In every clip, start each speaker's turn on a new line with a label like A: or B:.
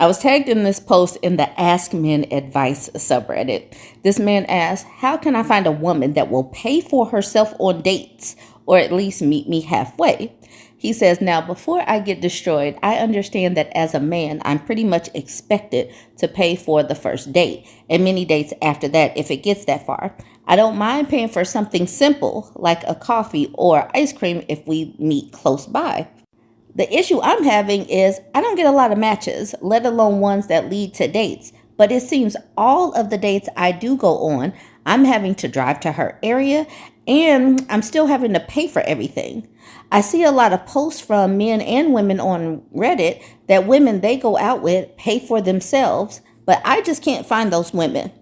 A: I was tagged in this post in the Ask Men Advice subreddit. This man asked, how can I find a woman that will pay for herself on dates or at least meet me halfway? He says, now before I get destroyed, I understand that as a man, I'm pretty much expected to pay for the first date and many dates after that if it gets that far. I don't mind paying for something simple like a coffee or ice cream if we meet close by. The issue I'm having is I don't get a lot of matches, let alone ones that lead to dates. But it seems all of the dates I do go on, I'm having to drive to her area and I'm still having to pay for everything. I see a lot of posts from men and women on Reddit that women they go out with pay for themselves, but I just can't find those women.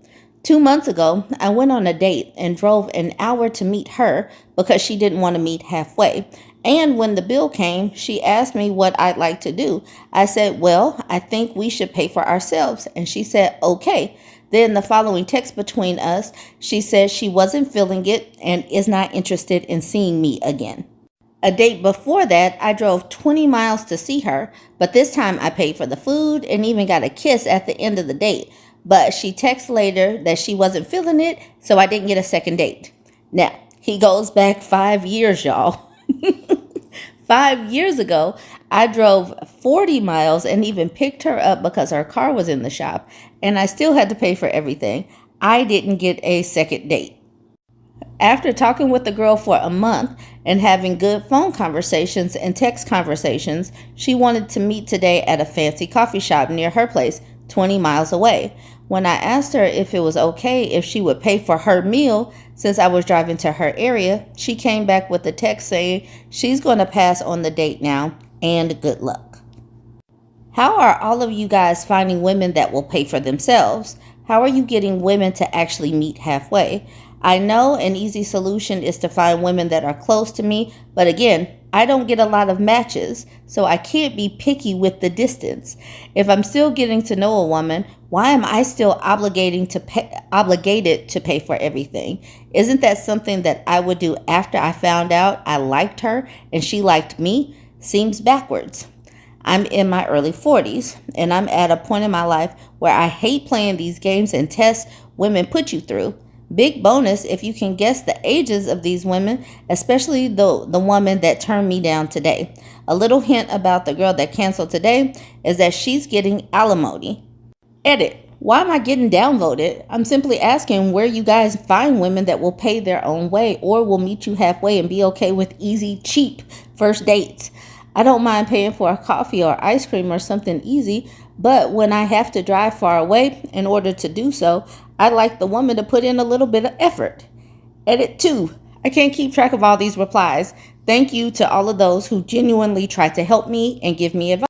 A: 2 months ago, I went on a date and drove an hour to meet her because she didn't want to meet halfway. And when the bill came, she asked me what I'd like to do. I said, well, I think we should pay for ourselves. And she said, okay. Then the following text between us, she said she wasn't feeling it and is not interested in seeing me again. A date before that, I drove 20 miles to see her, but this time I paid for the food and even got a kiss at the end of the date. But she texted later that she wasn't feeling it, so I didn't get a second date. Now, he goes back 5 years, y'all. 5 years ago, I drove 40 miles and even picked her up because her car was in the shop, and I still had to pay for everything. I didn't get a second date. After talking with the girl for a month and having good phone conversations and text conversations, she wanted to meet today at a fancy coffee shop near her place, 20 miles away. When I asked her if it was okay if she would pay for her meal since I was driving to her area, she came back with a text saying she's going to pass on the date now and good luck. How are all of you guys finding women that will pay for themselves? How are you getting women to actually meet halfway? I know an easy solution is to find women that are close to me, but again, I don't get a lot of matches, so I can't be picky with the distance. If I'm still getting to know a woman, why am I still obligated to pay for everything? Isn't that something that I would do after I found out I liked her and she liked me? Seems backwards. I'm in my early 40s, and I'm at a point in my life where I hate playing these games and tests women put you through. Big bonus if you can guess the ages of these women, especially the woman that turned me down today. A little hint about the girl that canceled today is that she's getting alimony. Edit. Why am I getting downvoted? I'm simply asking where you guys find women that will pay their own way or will meet you halfway and be okay with easy, cheap first dates. I don't mind paying for a coffee or ice cream or something easy, but when I have to drive far away in order to do so, I'd like the woman to put in a little bit of effort. Edit 2. I can't keep track of all these replies. Thank you to all of those who genuinely tried to help me and give me advice.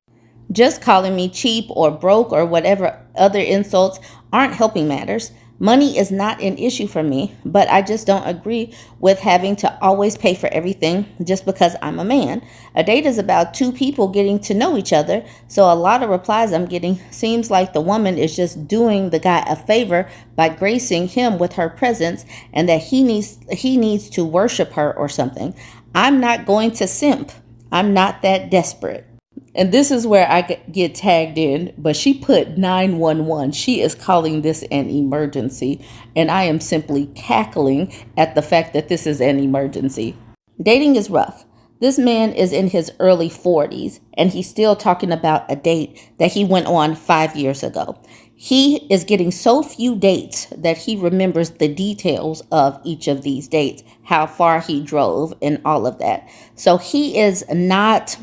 A: Just calling me cheap or broke or whatever other insults aren't helping matters. Money is not an issue for me, but I just don't agree with having to always pay for everything just because I'm a man. A date is about two people getting to know each other, so a lot of replies I'm getting seems like the woman is just doing the guy a favor by gracing him with her presence and that he needs to worship her or something. I'm not going to simp. I'm not that desperate. And this is where I get tagged in, but she put 911. She is calling this an emergency, and I am simply cackling at the fact that this is an emergency. Dating is rough. This man is in his early 40s, and he's still talking about a date that he went on 5 years ago. He is getting so few dates that he remembers the details of each of these dates, how far he drove, and all of that. So he is not...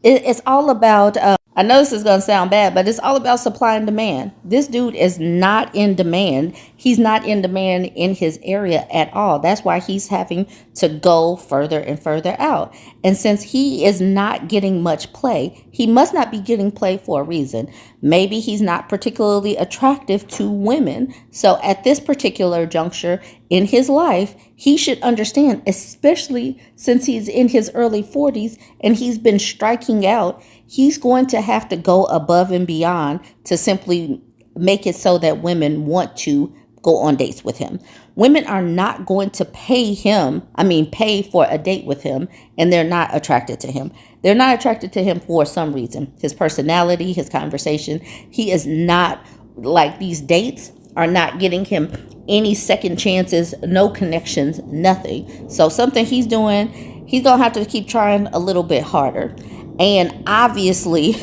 A: It's all about, I know this is going to sound bad, but it's all about supply and demand. This dude is not in demand. He's not in demand in his area at all. That's why he's having to go further and further out. And since he is not getting much play, he must not be getting play for a reason. Maybe he's not particularly attractive to women. So at this particular juncture in his life, he should understand, especially since he's in his early 40s and he's been striking out, he's going to have to go above and beyond to simply make it so that women want to go on dates with him. Women are not going to pay for a date with him and they're not attracted to him. They're not attracted to him for some reason. His personality, his conversation. He is not like these dates are not getting him any second chances, no connections, nothing. So something he's doing, he's going to have to keep trying a little bit harder. And obviously,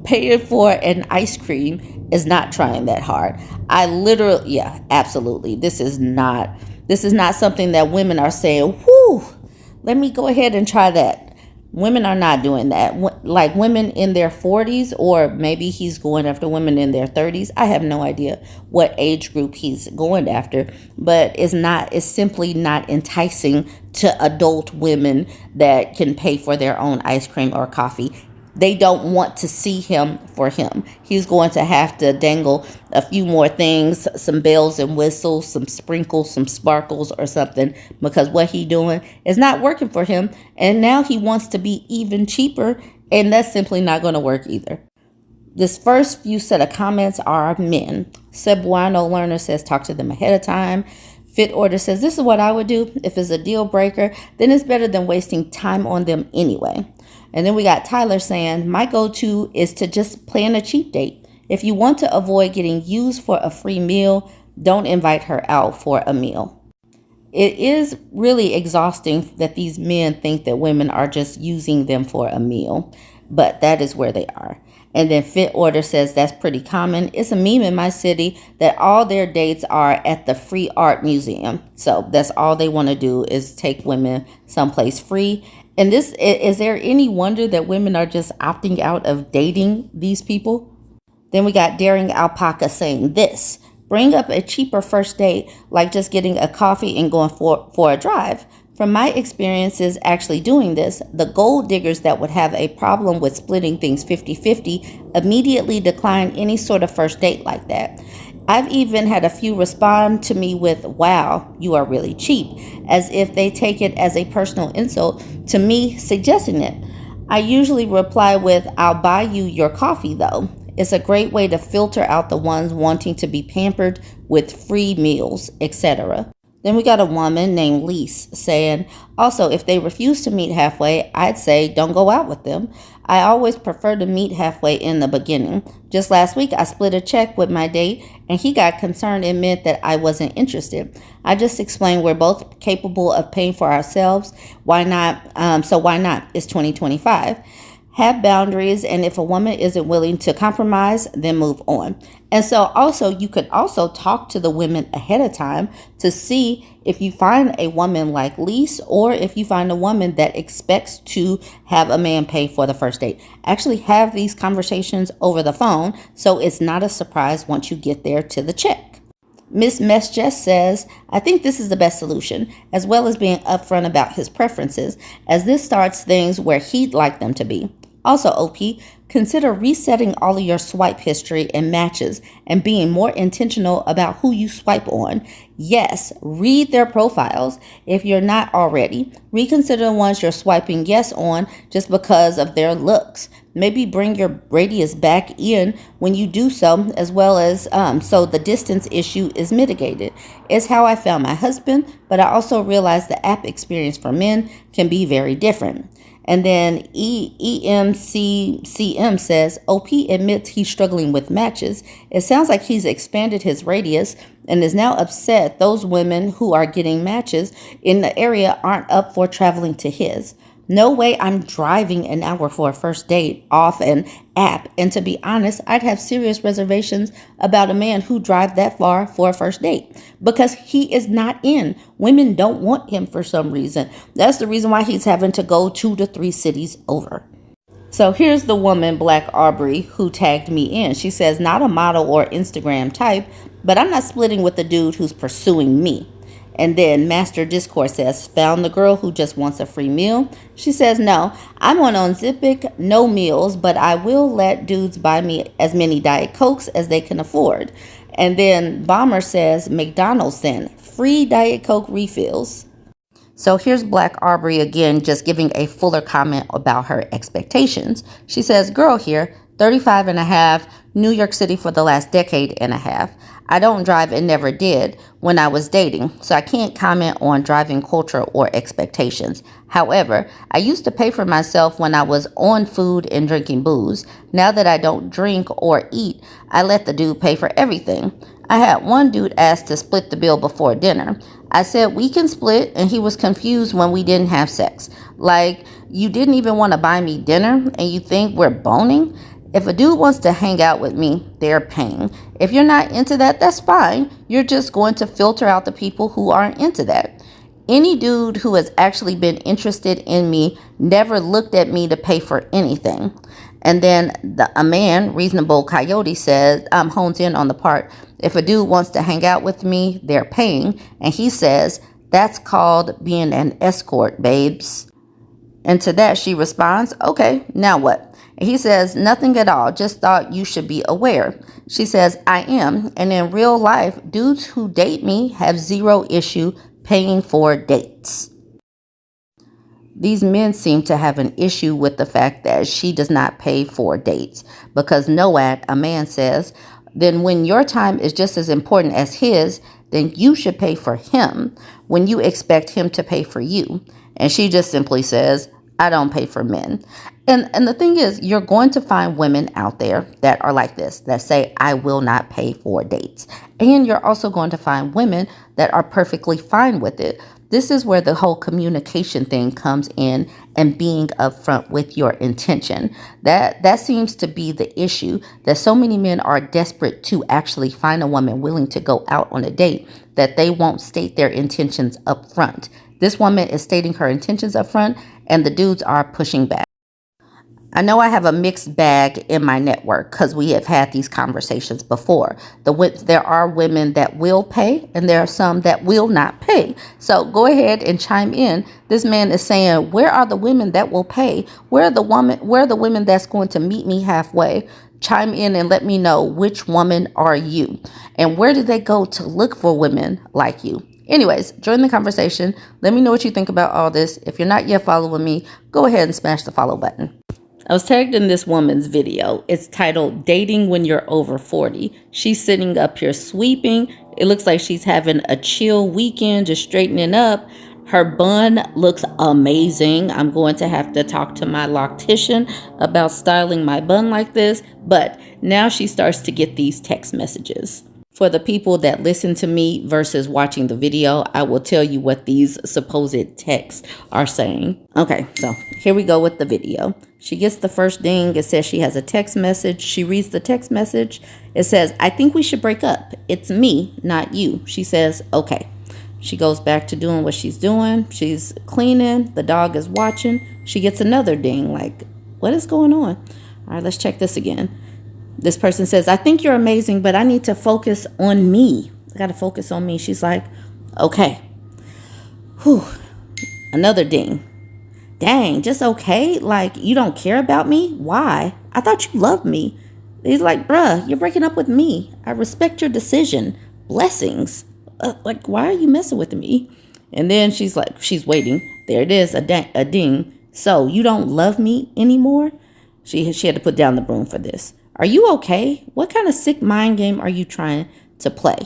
A: paying for an ice cream is not trying that hard. I literally, yeah, absolutely. This is not something that women are saying, whoo, let me go ahead and try that. Women are not doing that. Like women in their 40s, or maybe he's going after women in their 30s. I have no idea what age group he's going after, but it's simply not enticing to adult women that can pay for their own ice cream or coffee. They don't want to see him for him. He's going to have to dangle a few more things, some bells and whistles, some sprinkles, some sparkles or something, because what he's doing is not working for him. And now he wants to be even cheaper, and that's simply not going to work either. This first few set of comments are men. Cebuano Learner says, talk to them ahead of time. Fit Order says, this is what I would do. If it's a deal breaker, then it's better than wasting time on them anyway. And then we got Tyler saying, my go-to is to just plan a cheap date. If you want to avoid getting used for a free meal, don't invite her out for a meal. It is really exhausting that these men think that women are just using them for a meal, but that is where they are. And then Fit Order says that's pretty common. It's a meme in my city that all their dates are at the free art museum. So that's all they want to do is take women someplace free. And this, is there any wonder that women are just opting out of dating these people? Then we got Daring Alpaca saying this: bring up a cheaper first date, like just getting a coffee and going for a drive. From my experiences actually doing this, the gold diggers that would have a problem with splitting things 50-50 immediately decline any sort of first date like that. I've even had a few respond to me with, wow, you are really cheap, as if they take it as a personal insult to me suggesting it. I usually reply with, I'll buy you your coffee though. It's a great way to filter out the ones wanting to be pampered with free meals, etc. Then we got a woman named Lise saying, also, if they refuse to meet halfway, I'd say don't go out with them. I always prefer to meet halfway in the beginning. Just last week, I split a check with my date, and he got concerned and meant that I wasn't interested. I just explained we're both capable of paying for ourselves. Why not? So why not? It's 2025. Have boundaries, and if a woman isn't willing to compromise, then move on. And so also, you could also talk to the women ahead of time to see if you find a woman like Lise, or if you find a woman that expects to have a man pay for the first date. Actually have these conversations over the phone so it's not a surprise once you get there to the check. Miss Mess Jess says, I think this is the best solution, as well as being upfront about his preferences, as this starts things where he'd like them to be. Also, OP, consider resetting all of your swipe history and matches and being more intentional about who you swipe on. Yes, read their profiles if you're not already. Reconsider the ones you're swiping yes on just because of their looks. Maybe bring your radius back in when you do so, as well as so the distance issue is mitigated. It's how I found my husband, but I also realized the app experience for men can be very different. And then EMCCM says, OP admits he's struggling with matches. It sounds like he's expanded his radius and is now upset those women who are getting matches in the area aren't up for traveling to his. No way I'm driving an hour for a first date off an app. And to be honest, I'd have serious reservations about a man who drives that far for a first date because he is not in. Women don't want him for some reason. That's the reason why he's having to go 2 to 3 cities over. So here's the woman, Black Aubrey, who tagged me in. She says, not a model or Instagram type, but I'm not splitting with the dude who's pursuing me. And then Master Discourse says, found the girl who just wants a free meal. She says, no, I'm on Zipic, no meals, but I will let dudes buy me as many Diet Cokes as they can afford. And then Bomber says, McDonald's then, free Diet Coke refills. So here's Black Aubrey again, just giving a fuller comment about her expectations. She says, girl here, 35 and a half, New York City for the last decade and a half. I don't drive and never did when I was dating, so I can't comment on driving culture or expectations. However, I used to pay for myself when I was on food and drinking booze. Now that I don't drink or eat, I let the dude pay for everything. I had one dude ask to split the bill before dinner. I said we can split, and he was confused when we didn't have sex. Like, you didn't even want to buy me dinner and you think we're boning? If a dude wants to hang out with me, they're paying. If you're not into that, that's fine. You're just going to filter out the people who aren't into that. Any dude who has actually been interested in me never looked at me to pay for anything. And then a man, Reasonable Coyote, says, hones in on the part, if a dude wants to hang out with me, they're paying. And he says, that's called being an escort, babes. And to that, she responds, okay, now what? And he says, nothing at all. Just thought you should be aware. She says, I am. And in real life, dudes who date me have zero issue paying for dates. These men seem to have an issue with the fact that she does not pay for dates. Because Noad, a man, says, then when your time is just as important as his, then you should pay for him when you expect him to pay for you. And she just simply says, I don't pay for men. And the thing is, you're going to find women out there that are like this, that say, I will not pay for dates. And you're also going to find women that are perfectly fine with it. This is where the whole communication thing comes in, and being upfront with your intention. That seems to be the issue, that so many men are desperate to actually find a woman willing to go out on a date that they won't state their intentions up front. This woman is stating her intentions up front, and the dudes are pushing back. I know I have a mixed bag in my network because we have had these conversations before. There are women that will pay, and there are some that will not pay. So go ahead and chime in. This man is saying, where are the women that will pay? Where are the women that's going to meet me halfway? Chime in and let me know, which woman are you? And where did they go to look for women like you? Anyways, join the conversation. Let me know what you think about all this. If you're not yet following me, go ahead and smash the follow button. I was tagged in this woman's video. It's titled Dating When You're Over 40. She's sitting up here sweeping. It looks like she's having a chill weekend, just straightening up. Her bun looks amazing. I'm going to have to talk to my loctician about styling my bun like this. But now she starts to get these text messages. For the people that listen to me versus watching the video, I will tell you what these supposed texts are saying. Okay, so here we go with the video. She gets the first ding. It says she has a text message. She reads the text message. It says, I think we should break up. It's me, not you. She says, okay. She goes back to doing what she's doing. She's cleaning. The dog is watching. She gets another ding. Like, what is going on? All right, let's check this again. This person says, I think you're amazing, but I need to focus on me. I got to focus on me. She's like, okay. Whew. Another ding. Dang, just okay? Like, you don't care about me? Why? I thought you loved me. He's like, bruh, you're breaking up with me. I respect your decision. Blessings. Like, why are you messing with me? And then she's like, she's waiting. There it is, a ding. So, you don't love me anymore? She had to put down the broom for this. Are you okay? What kind of sick mind game are you trying to play?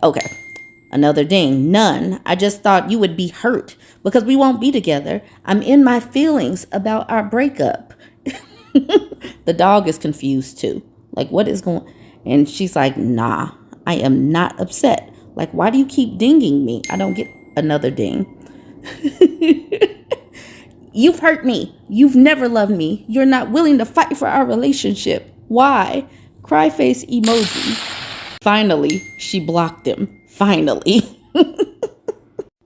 A: Okay. Another ding. None. I just thought you would be hurt because we won't be together. I'm in my feelings about our breakup. The dog is confused too. Like, what is going on? And she's like, nah, I am not upset. Like, why do you keep dinging me? I don't get another ding. You've hurt me. You've never loved me. You're not willing to fight for our relationship. Why? Cry face emoji. Finally, she blocked him. Finally.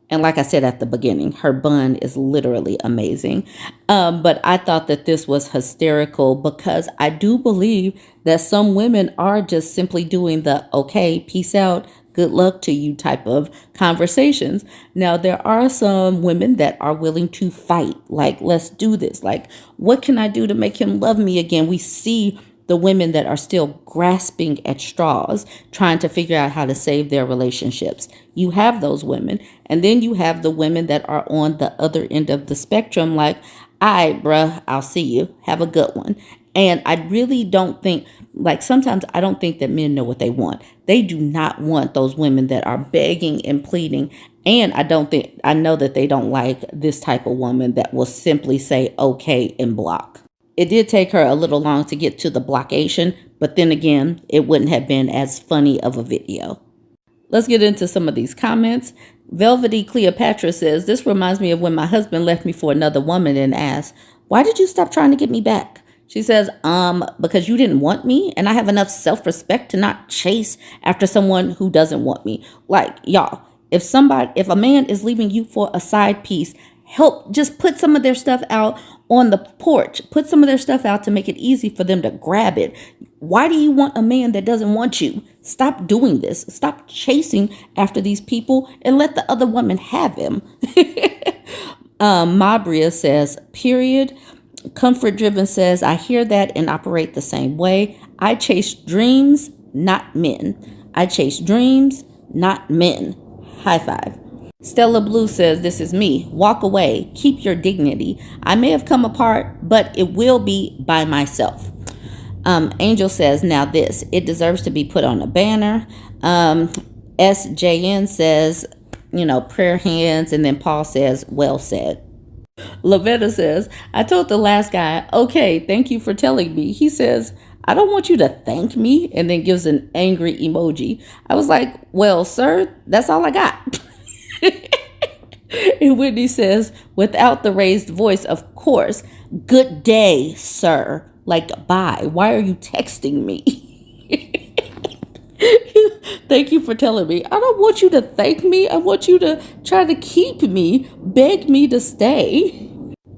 A: And like I said at the beginning, her bun is literally amazing. But I thought that this was hysterical because I do believe that some women are just simply doing the, okay, peace out, good luck to you type of conversations. Now, there are some women that are willing to fight. Like, let's do this. Like, what can I do to make him love me again? We see the women that are still grasping at straws, trying to figure out how to save their relationships. You have those women. And then you have the women that are on the other end of the spectrum, like, all right, bruh, I'll see you. Have a good one. And I really don't think, like, sometimes I don't think that men know what they want. They do not want those women that are begging and pleading. And I know that they don't like this type of woman that will simply say okay and block. It did take her a little long to get to the blockation, but then again, it wouldn't have been as funny of a video. Let's get into some of these comments. Velvety Cleopatra says, this reminds me of when my husband left me for another woman and asked, why did you stop trying to get me back? She says, because you didn't want me and I have enough self-respect to not chase after someone who doesn't want me. Like, y'all, if a man is leaving you for a side piece, help just put some of their stuff out on the porch. Put some of their stuff out to make it easy for them to grab it. Why do you want a man that doesn't want you? Stop doing this. Stop chasing after these people and let the other woman have him. Mabria says, period. Comfort Driven says, I hear that and operate the same way. I chase dreams, not men. I chase dreams, not men. High five. Stella Blue says, this is me. Walk away. Keep your dignity. I may have come apart, but it will be by myself. Angel says, now this, it deserves to be put on a banner. SJN says, prayer hands. And then Paul says, well said. Lavetta says, I told the last guy, okay, thank you for telling me. He says, I don't want you to thank me, and then gives an angry emoji. I was like, well, sir, that's all I got. And Whitney says, without the raised voice, of course, good day, sir. Like, bye. Why are you texting me? Thank you for telling me. I don't want you to thank me. I want you to try to keep me, beg me to stay.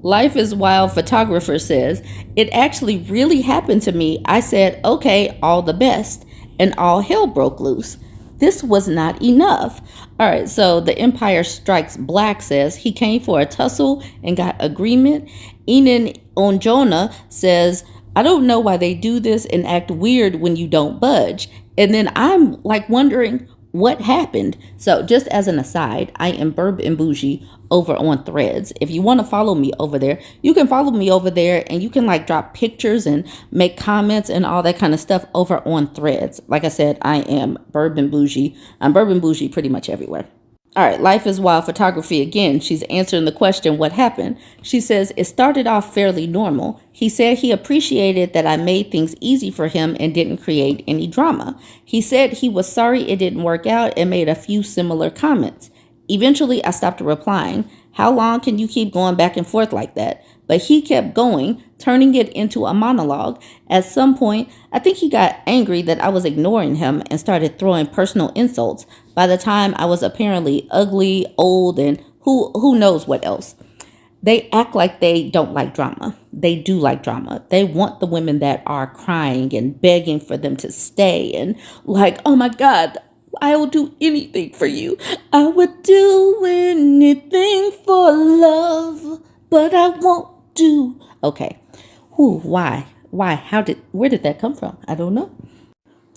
A: Life is Wild Photographer says, it actually really happened to me. I said, okay, all the best, and all hell broke loose. This was not enough. All right, so the Empire Strikes Black says, he came for a tussle and got agreement. Enan Onjona says, I don't know why they do this and act weird when you don't budge. And then I'm like wondering what happened. So just as an aside, I am Burb and Bougie over on Threads. If you want to follow me over there, you can follow me over there, and you can like drop pictures and make comments and all that kind of stuff over on Threads. Like I said, I am Burb and Bougie. I'm Burb and Bougie pretty much everywhere. All right, Life is Wild Photography again. She's answering the question, what happened? She says, it started off fairly normal. He said he appreciated that I made things easy for him and didn't create any drama. He said he was sorry it didn't work out and made a few similar comments. Eventually, I stopped replying. How long can you keep going back and forth like that? But he kept going, turning it into a monologue. At some point, I think he got angry that I was ignoring him and started throwing personal insults. By the time I was apparently ugly, old, and who knows what else. They act like they don't like drama. They do like drama. They want the women that are crying and begging for them to stay and like, oh my God, I will do anything for you. I would do anything for love, but I won't do. Okay. Why? Where did that come from? I don't know.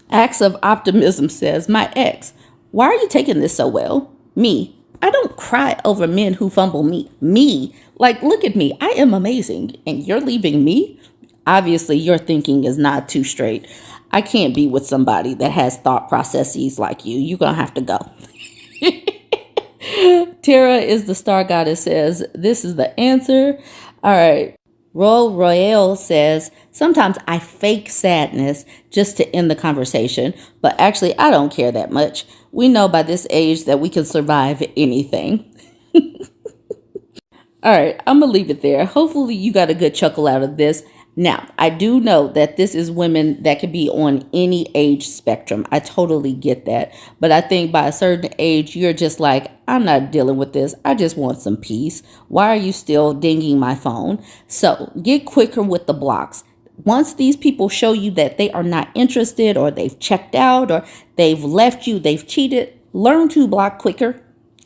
A: Acts of Optimism says, my ex, why are you taking this so well? Me. I don't cry over men who fumble me. Me. Like, look at me. I am amazing. And you're leaving me? Obviously, your thinking is not too straight. I can't be with somebody that has thought processes like you. You're going to have to go. Tara is the Star Goddess says, this is the answer. All right. Royale says, sometimes I fake sadness just to end the conversation, but actually I don't care that much. We know by this age that we can survive anything. All right, I'm going to leave it there. Hopefully you got a good chuckle out of this. Now, I do know that this is women that could be on any age spectrum. I totally get that. But I think by a certain age, you're just like, I'm not dealing with this. I just want some peace. Why are you still dinging my phone? So get quicker with the blocks. Once these people show you that they are not interested, or they've checked out, or they've left you, they've cheated, learn to block quicker.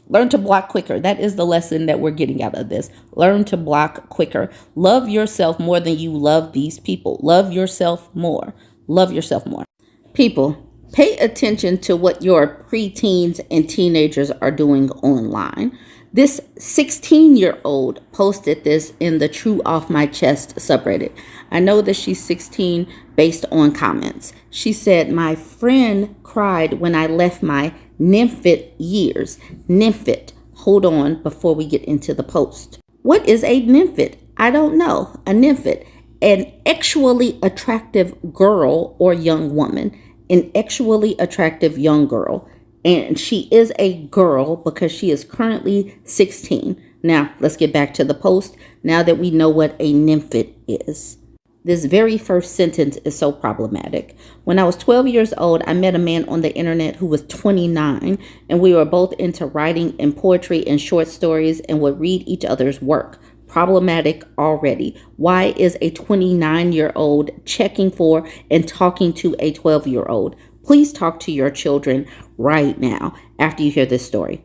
A: Learn to block quicker. That is the lesson that we're getting out of this. Learn to block quicker. Love yourself more than you love these people. Love yourself more. Love yourself more. People, pay attention to what your preteens and teenagers are doing online. This 16-year-old posted this in the True Off My Chest subreddit. I know that she's 16 based on comments. She said, my friend cried when I left my nymphet years. Nymphet. Hold on before we get into the post. What is a nymphet? I don't know. A nymphet. An actually attractive girl or young woman. An actually attractive young girl. And she is a girl because she is currently 16. Now, let's get back to the post now that we know what a nymphet is. This very first sentence is so problematic. When I was 12 years old, I met a man on the internet who was 29, and we were both into writing and poetry and short stories and would read each other's work. Problematic already. Why is a 29-year-old checking for and talking to a 12-year-old? Please talk to your children right now after you hear this story.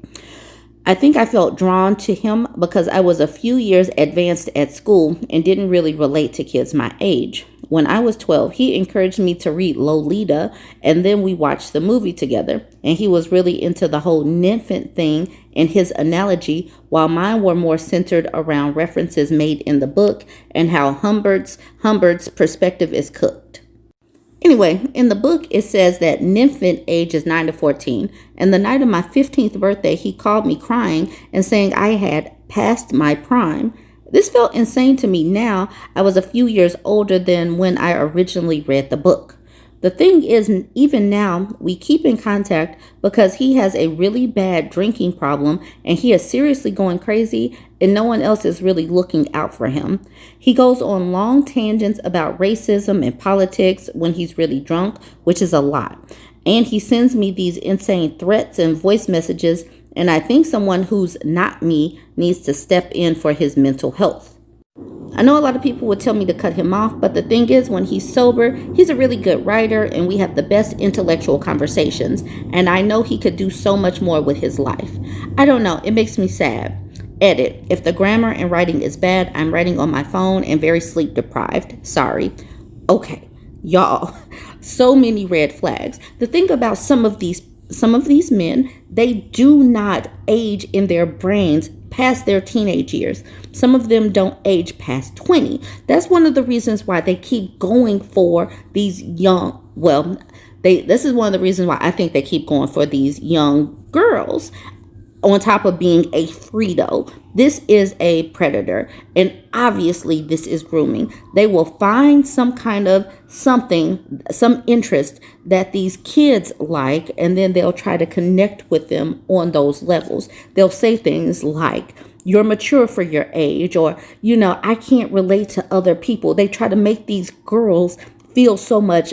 A: I think I felt drawn to him because I was a few years advanced at school and didn't really relate to kids my age. When I was 12, he encouraged me to read Lolita, and then we watched the movie together. And he was really into the whole nymphet thing and his analogy, while mine were more centered around references made in the book and how Humbert's perspective is cooked. Anyway, in the book, it says that nymphet age is 9 to 14. And the night of my 15th birthday, he called me crying and saying I had passed my prime. This felt insane to me now. I was a few years older than when I originally read the book. The thing is, even now, we keep in contact because he has a really bad drinking problem and he is seriously going crazy and no one else is really looking out for him. He goes on long tangents about racism and politics when he's really drunk, which is a lot. And he sends me these insane threats and voice messages, and I think someone who's not me needs to step in for his mental health. I know a lot of people would tell me to cut him off, but the thing is, when he's sober, he's a really good writer and we have the best intellectual conversations. And I know he could do so much more with his life. I don't know. It makes me sad. Edit. If the grammar and writing is bad, I'm writing on my phone and very sleep deprived. Sorry. Okay. Y'all, so many red flags. The thing about some of these men, they do not age in their brains past their teenage years. Some of them don't age past 20. That's one of the reasons why they keep going for these young, this is one of the reasons why I think they keep going for these young girls on top of being a Frito. This is a predator, and obviously this is grooming. They will find some kind of something, some interest that these kids like, and then they'll try to connect with them on those levels. They'll say things like, you're mature for your age, or, I can't relate to other people. They try to make these girls feel so much,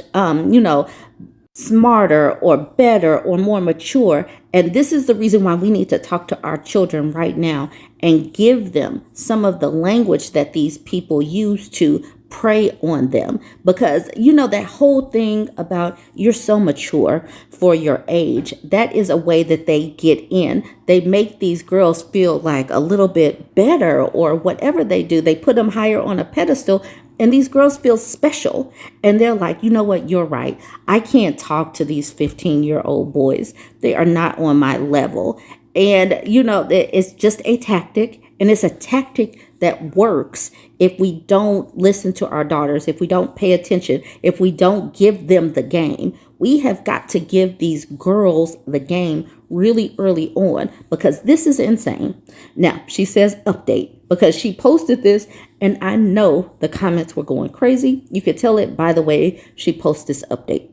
A: smarter or better or more mature. And this is the reason why we need to talk to our children right now and give them some of the language that these people use to prey on them. Because, that whole thing about you're so mature for your age, that is a way that they get in. They make these girls feel like a little bit better, or whatever they do. They put them higher on a pedestal. And these girls feel special. And they're like, you know what? You're right. I can't talk to these 15-year-old boys. They are not on my level. And, it's just a tactic. And it's a tactic that works if we don't listen to our daughters, if we don't pay attention, if we don't give them the game. We have got to give these girls the game really early on, because this is insane. Now, she says update because she posted this, and I know the comments were going crazy. You could tell it by the way she posted this update.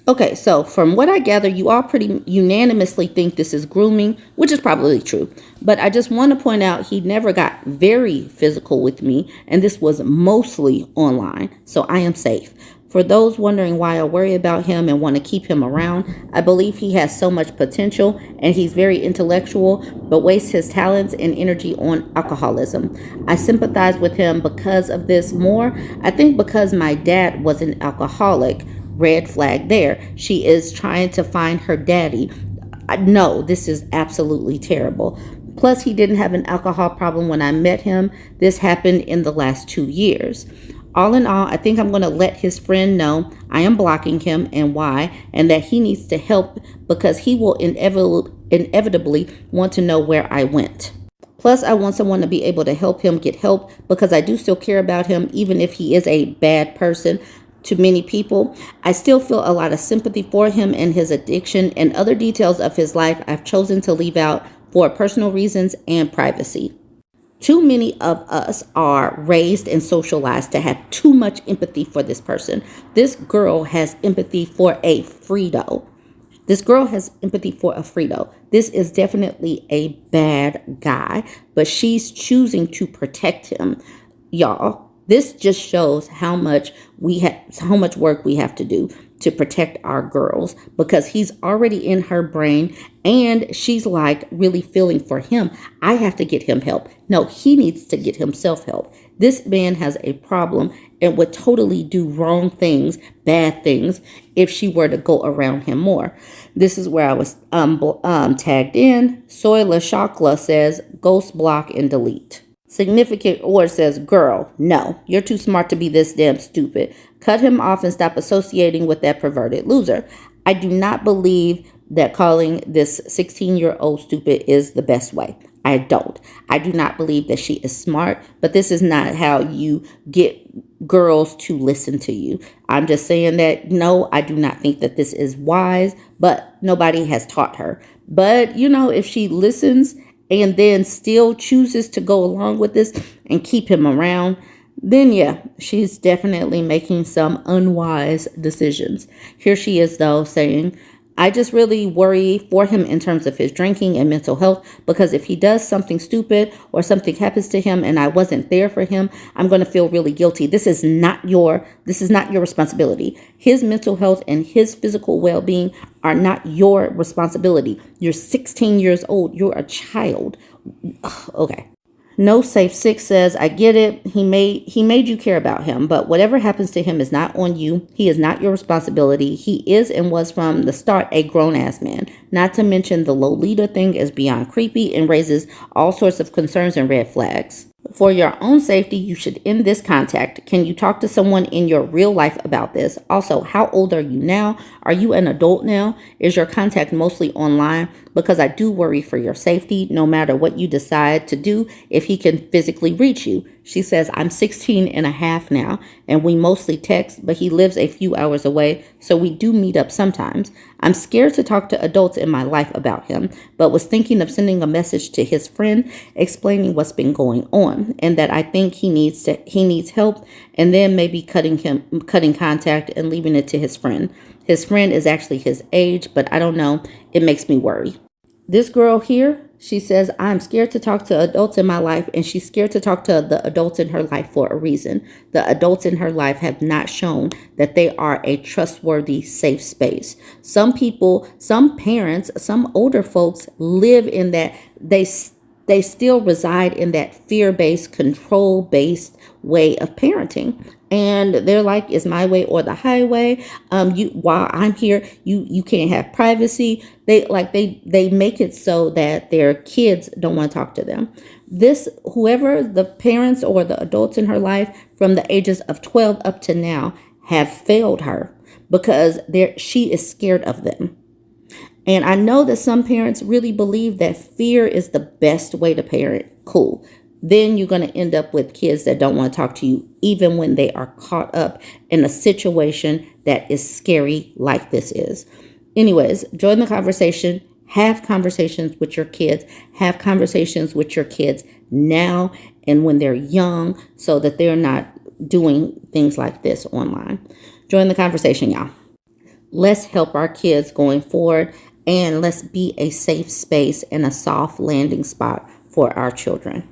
A: Okay, so from what I gather, you all pretty unanimously think this is grooming, which is probably true. But I just want to point out he never got very physical with me, and this was mostly online, so I am safe. For those wondering why I worry about him and want to keep him around, I believe he has so much potential and he's very intellectual, but wastes his talents and energy on alcoholism. I sympathize with him because of this more. I think because my dad was an alcoholic. Red flag there. She is trying to find her daddy. No, this is absolutely terrible. Plus, he didn't have an alcohol problem when I met him. This happened in the last 2 years. All in all, I think I'm going to let his friend know I am blocking him and why, and that he needs to help because he will inevitably want to know where I went. Plus, I want someone to be able to help him get help because I do still care about him, even if he is a bad person to many people. I still feel a lot of sympathy for him and his addiction and other details of his life I've chosen to leave out for personal reasons and privacy. Too many of us are raised and socialized to have too much empathy for this person. This girl has empathy for a Frito. This girl has empathy for a Frito. This is definitely a bad guy, but she's choosing to protect him. Y'all, this just shows how much work we have to do to protect our girls, because he's already in her brain and she's like really feeling for him. I have to get him help. No, he needs to get himself help. This man has a problem and would totally do wrong things, bad things, if she were to go around him more. This is where I was tagged in. Soyla Shakla says, ghost, block, and delete. Significant Or says, girl, no, you're too smart to be this damn stupid. Cut him off and stop associating with that perverted loser. I do not believe that calling this 16-year-old stupid is the best way. I don't. I do not believe that she is smart, but this is not how you get girls to listen to you. I'm just saying that, no, I do not think that this is wise, but nobody has taught her. But, if she listens and then still chooses to go along with this and keep him around, then yeah, she's definitely making some unwise decisions. Here she is, though, saying, I just really worry for him in terms of his drinking and mental health, because if he does something stupid or something happens to him and I wasn't there for him, I'm going to feel really guilty. This is not your responsibility. His mental health and his physical well-being are not your responsibility. You're 16 years old. You're a child. Ugh, okay. No Safe 6 says, I get it. He made you care about him, but whatever happens to him is not on you. He is not your responsibility. He is and was from the start a grown-ass man. Not to mention the Lolita thing is beyond creepy and raises all sorts of concerns and red flags. For your own safety, you should end this contact. Can you talk to someone in your real life about this? Also, how old are you now? Are you an adult now? Is your contact mostly online? Because I do worry for your safety, no matter what you decide to do, if he can physically reach you. She says, I'm 16 and a half now, and we mostly text, but he lives a few hours away, so we do meet up sometimes. I'm scared to talk to adults in my life about him, but was thinking of sending a message to his friend explaining what's been going on and that I think he needs help, and then maybe cutting contact and leaving it to his friend. His friend is actually his age, but I don't know. It makes me worry. This girl here, she says, I'm scared to talk to adults in my life, and she's scared to talk to the adults in her life for a reason. The adults in her life have not shown that they are a trustworthy, safe space. Some people, some parents, some older folks live in that, they still reside in that fear-based, control-based way of parenting. And they're like, it's my way or the highway. While I'm here, you can't have privacy. They make it so that their kids don't want to talk to them. Whoever the parents or the adults in her life from the ages of 12 up to now have failed her because she is scared of them. And I know that some parents really believe that fear is the best way to parent. Cool. Then you're going to end up with kids that don't want to talk to you, even when they are caught up in a situation that is scary like this is. Anyways, join the conversation. Have conversations with your kids. Have conversations with your kids now and when they're young so that they're not doing things like this online. Join the conversation, y'all. Let's help our kids going forward, and let's be a safe space and a soft landing spot for our children.